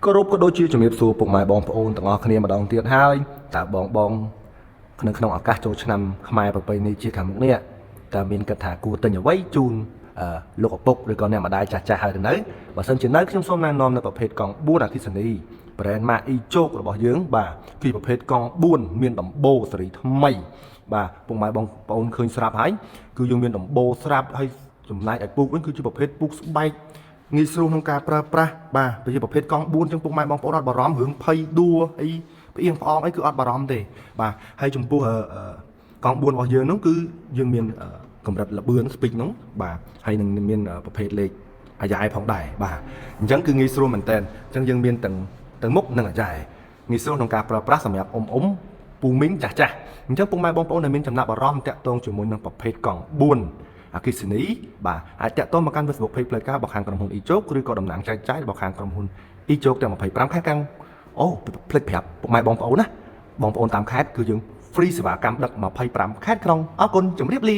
គោរពក៏ដូចជាជំរាបសួរពុកម៉ែបងប្អូនទាំងអស់គ្នាម្ដងទៀតហើយតើបងក្នុងឱកាសចូលឆ្នាំខ្មែរប្រពៃណីជាតិខាងមុខនេះតើមានគិតថាគួរទិញអ្វីជូនលោកឪពុកឬក៏អ្នកម្ដាយចាស់ហើយទៅនៅបើសិនជានៅខ្ញុំសូមណែនាំនៅប្រភេទកង់4អគ្គិសនី brand Mark E-Choke របស់យើងបាទគឺប្រភេទកង់4មានដំបូលសេរីថ្មីបាទពុកម៉ែបងប្អូនឃើញស្រាប់ហើយគឺយើងមានដំបូលស្រាប់ហើយចំណែកឲ្យពូកវិញគឺជាប្រភេទពូកស្បែកងាយស្រួលក្នុងការប្រើប្រាស់បាទជាប្រភេទកង់4ចឹងពុកម៉ែបងប្អូនអត់បារម្ភរឿងភ័យដួលអីផ្អៀងផ្អងអីគឺអត់បារម្ភទេបាទហើយចំពោះកង់4របស់យើងនោះគឺយើងមានកម្រិតល្បឿន speed នោះបាទហើយនឹងមានប្រភេទលេខអាយ៉ៃផងដែរបាទអញ្ចឹងគឺងាយស្រួលមែនតើអញ្ចឹងយើងមានទាំងមុខនិងអាយ៉ៃងាយស្រួលក្នុងការប្រើប្រាស់សម្រាប់ពូមីងចាស់អញ្ចឹងពុកម៉ែបងប្អូនដែលមានចំណាប់អារម្មណ៍តាក់ទងជាមួយនឹងប្រភេទកង់4អគ្គិសនីបាទអាចតាក់ទងមកកាន់ Facebook Page ផ្លូវការរបស់ខាងក្រុមហ៊ុន E-Choke ឬក៏តំណាងចែកចាយរបស់ខាងក្រុមហ៊ុន E-Choke ទាំង25ខែខាងអូផ្លេចប្រាប់ពុកម៉ែបងប្អូនណាបងប្អូនតាមខេត្តគឺយើង free សេវាកម្មដឹក25ខេត្តក្រុងអរគុណជម្រាបលា